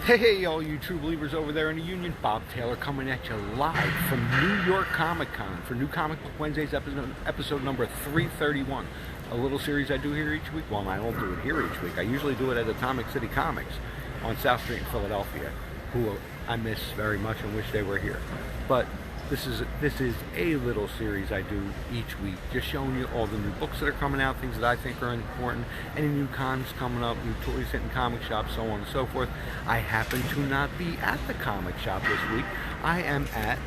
Hey, all you true believers over there in the Union, Bob Taylor coming at you live from New York Comic Con for New Comic Book Wednesdays episode number 331. A little series I do here each week. Well, I don't do it here each week. I usually do it at Atomic City Comics on South Street in Philadelphia, who I miss very much and wish they were here. But this is a little series I do each week, just showing you all the new books that are coming out, things that I think are important, any new cons coming up, new toys hitting comic shops, so on and so forth. I happen to not be at the comic shop this week. I am at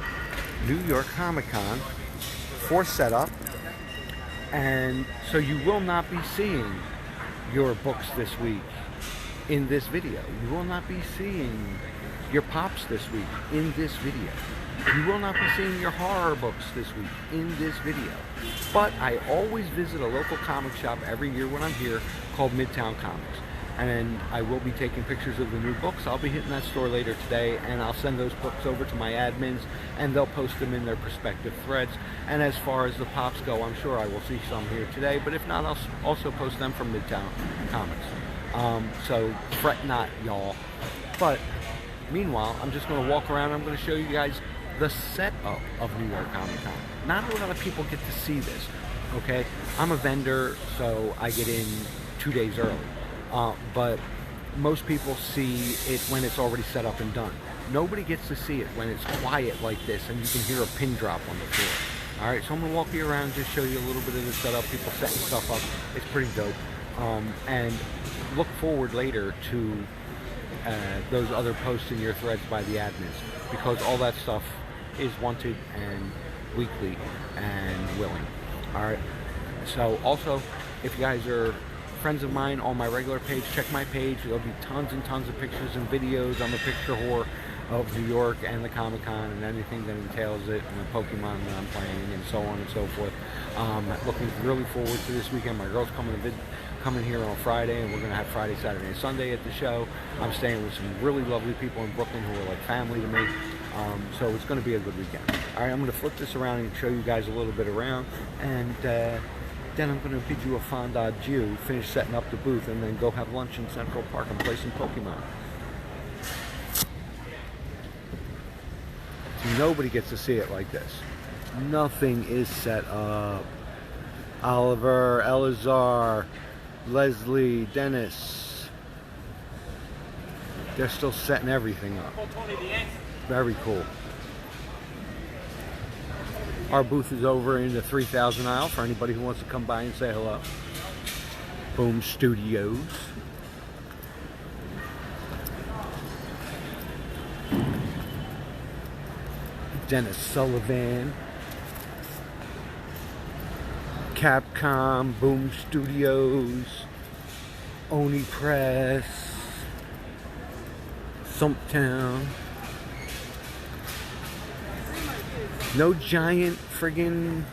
New York Comic Con for setup, and so you will not be seeing your books this week in this video. You will not be seeing your pops this week in this video. You will not be seeing your horror books this week in this video. But I always visit a local comic shop every year when I'm here called Midtown Comics. And I will be taking pictures of the new books. I'll be hitting that store later today, and I'll send those books over to my admins, and they'll post them in their respective threads. And as far as the pops go, I'm sure I will see some here today, but if not, I'll also post them from Midtown Comics. So fret not, y'all. But meanwhile, I'm just going to walk around. I'm going to show you guys the setup of New York Comic Con. Not a lot of people get to see this, okay? I'm a vendor, so I get in 2 days early. But most people see it when it's already set up and done. Nobody gets to see it when it's quiet like this and you can hear a pin drop on the floor. Alright, so I'm going to walk you around and just show you a little bit of the setup, people setting stuff up. It's pretty dope. And look forward later to those other posts in your threads by the admins, because all that stuff is wanted and weekly and willing. Alright, so also, if you guys are friends of mine on my regular page, check my page. There'll be tons and tons of pictures and videos. I'm a picture whore of New York and the Comic Con and anything that entails it, and the Pokemon that I'm playing and so on and so forth. Looking really forward to this weekend. My girl's coming here on Friday, and we're going to have Friday, Saturday, and Sunday at the show. I'm staying with some really lovely people in Brooklyn who are like family to me. So it's going to be a good weekend. Alright, I'm going to flip this around and show you guys a little bit around, and then I'm going to bid you a fond adieu, finish setting up the booth, and then go have lunch in Central Park and play some Pokemon. Nobody gets to see it like this. Nothing is set up. Oliver, Elazar, Leslie, Dennis, they're still setting everything up. Very cool. Our booth is over in the 3000 aisle for anybody who wants to come by and say hello. Boom Studios. Dennis Sullivan. Capcom, Boom Studios, Oni Press, Sumptown. No giant friggin'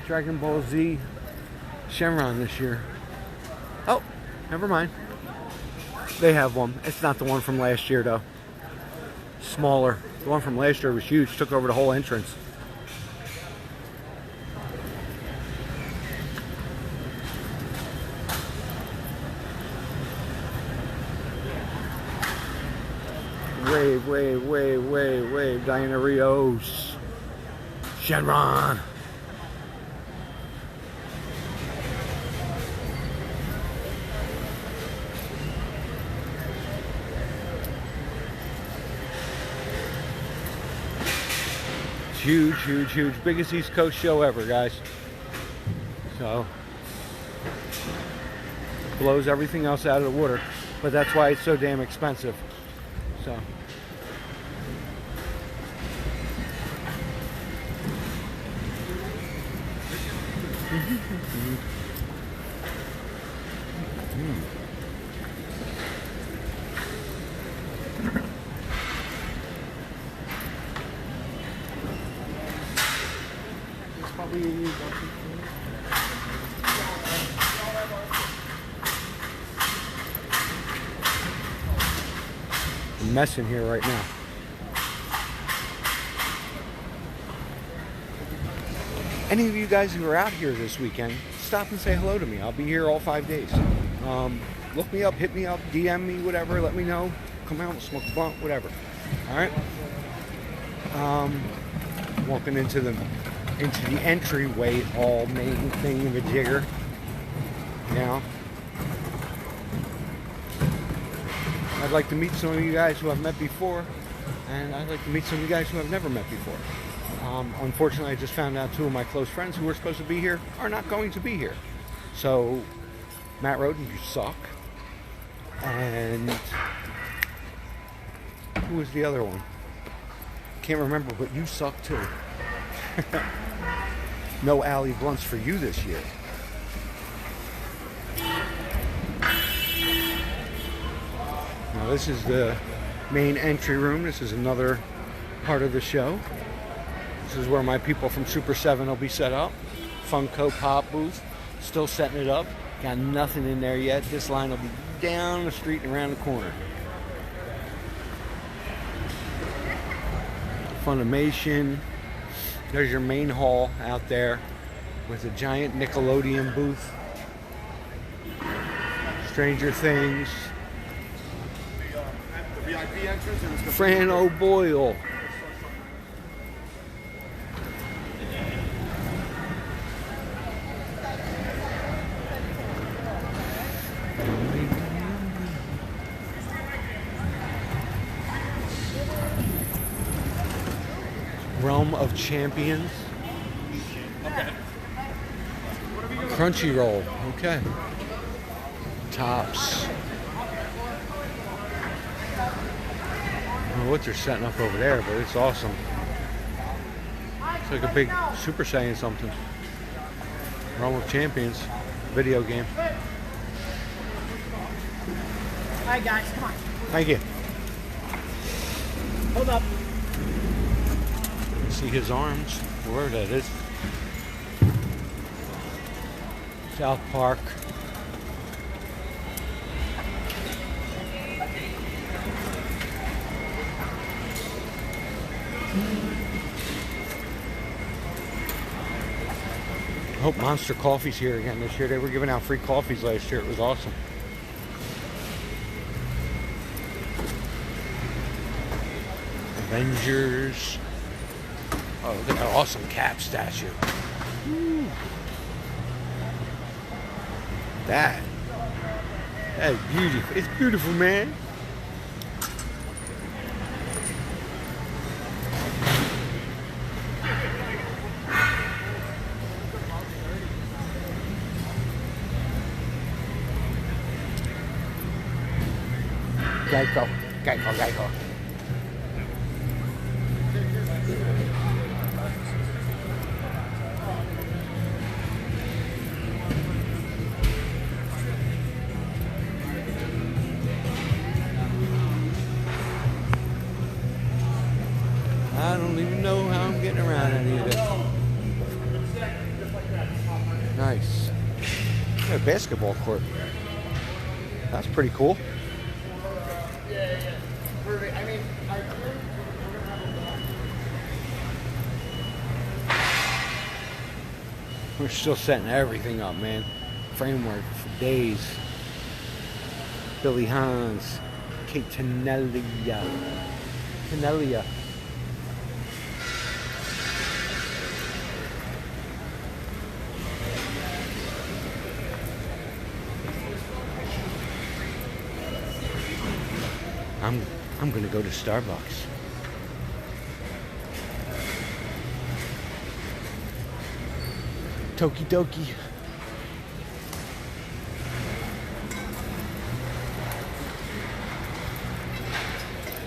Dragon Ball Z Shenron this year. Oh, never mind. They have one. It's not the one from last year though. Smaller. The one from last year was huge. Took over the whole entrance. Wave, Diana Rios, Shenron. It's huge. Biggest East Coast show ever, guys. So, blows everything else out of the water, but that's why it's so damn expensive. So. It's probably a mess in here right now. Any of you guys who are out here this weekend, stop and say hello to me. I'll be here all 5 days. look me up, hit me up, DM me, whatever. Let me know. Come out, smoke a blunt, whatever. All right. Walking into the entryway, all main thing of a jigger. Now, I'd like to meet some of you guys who I've met before, and I'd like to meet some of you guys who I've never met before. Unfortunately, I just found out 2 of my close friends who were supposed to be here are not going to be here. So, Matt Roden, you suck. And who was the other one? Can't remember, but you suck too. No Allie Blunts for you this year. Now this is the main entry room. This is another part of the show. This is where my people from Super 7 will be set up. Funko Pop booth. Still setting it up. Got nothing in there yet. This line will be down the street and around the corner. Funimation. There's your main hall out there with a giant Nickelodeon booth. Stranger Things. The VIP entrance. Fran O'Boyle. Realm of Champions. Okay. Crunchyroll. Okay. Tops. I don't know what they're setting up over there, but it's awesome. It's like a big Super Saiyan something. Realm of Champions. Video game. Alright guys, come on. Thank you. Hold up. See his arms, where that is. South Park. I hope Monster Coffee's here again this year. They were giving out free coffees last year. It was awesome. Avengers. Oh, look at that awesome Cap statue. Woo. That is beautiful. It's beautiful, man. Geico. I don't even know how I'm getting around any of this. Nice. Got a basketball court. That's pretty cool. We're still setting everything up, man. Framework for days. Billy Hans. Kate Tenellia. I'm gonna go to Starbucks. Toki Doki.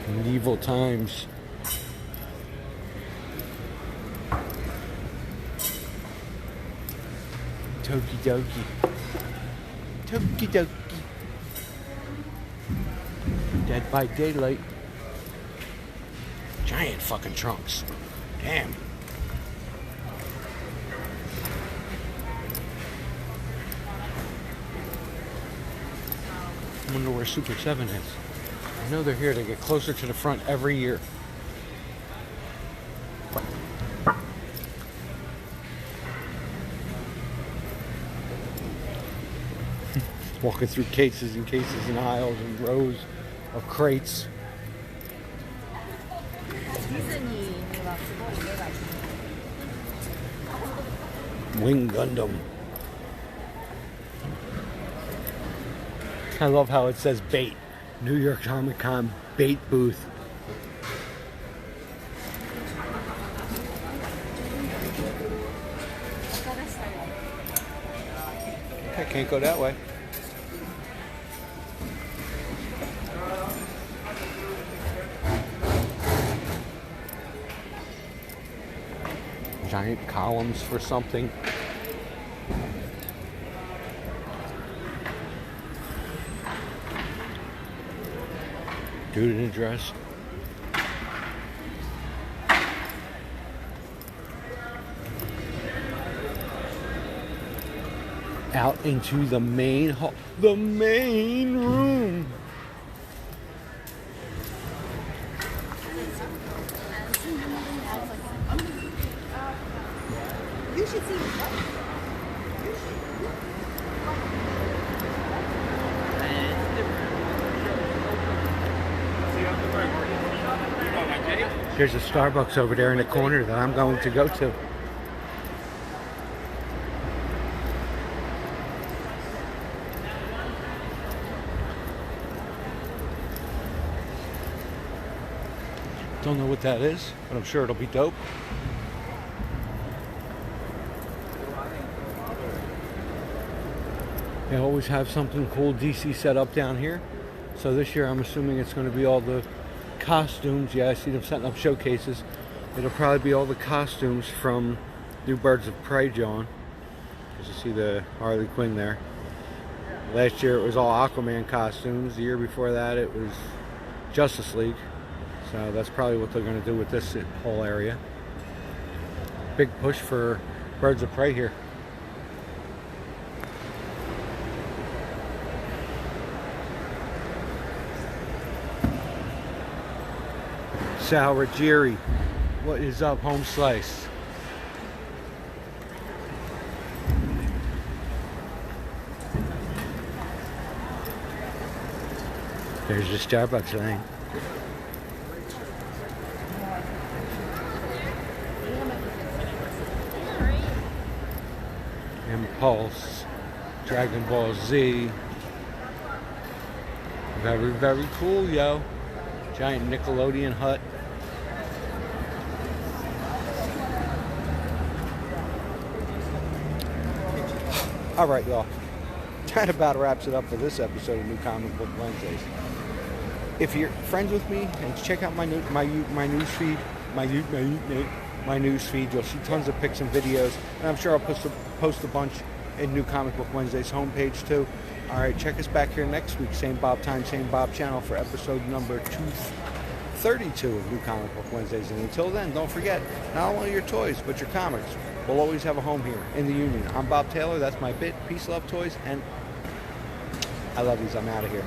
Medieval times. Toki Doki. Toki Doki. Dead by Daylight. Giant fucking trunks. Damn. I wonder where Super 7 is. I know they're here to get closer to the front every year. Walking through cases and cases and aisles and rows of crates. Wing Gundam. I love how it says bait. New York Comic Con bait booth. I can't go that way. Giant columns for something. Dude in a dress. Out into the main hall. The main room. You should see. There's a Starbucks over there in the corner that I'm going to go to. Don't know what that is, but I'm sure it'll be dope. They always have something cool DC set up down here. So this year I'm assuming it's going to be all the costumes. Yeah, I see them setting up showcases. It'll probably be all the costumes from New Birds of Prey, John. As you see the Harley Quinn there. Last year it was all Aquaman costumes. The year before that it was Justice League. So that's probably what they're going to do with this whole area. Big push for Birds of Prey here. Sal Ruggieri, what is up, Home Slice? There's the Starbucks lane. Impulse, Dragon Ball Z. Very, very cool, yo. Giant Nickelodeon hut. All right, y'all. That about wraps it up for this episode of New Comic Book Wednesdays. If you're friends with me and check out my news feed, my news feed, you'll see tons of pics and videos, and I'm sure I'll post a bunch in New Comic Book Wednesdays homepage too. All right, check us back here next week, same Bob time, same Bob channel, for episode number 232 of New Comic Book Wednesdays. And until then, don't forget, not only your toys but your comics will always have a home here in the Union. I'm Bob Taylor. That's my bit. Peace, love, toys, and I love yous. I'm out of here.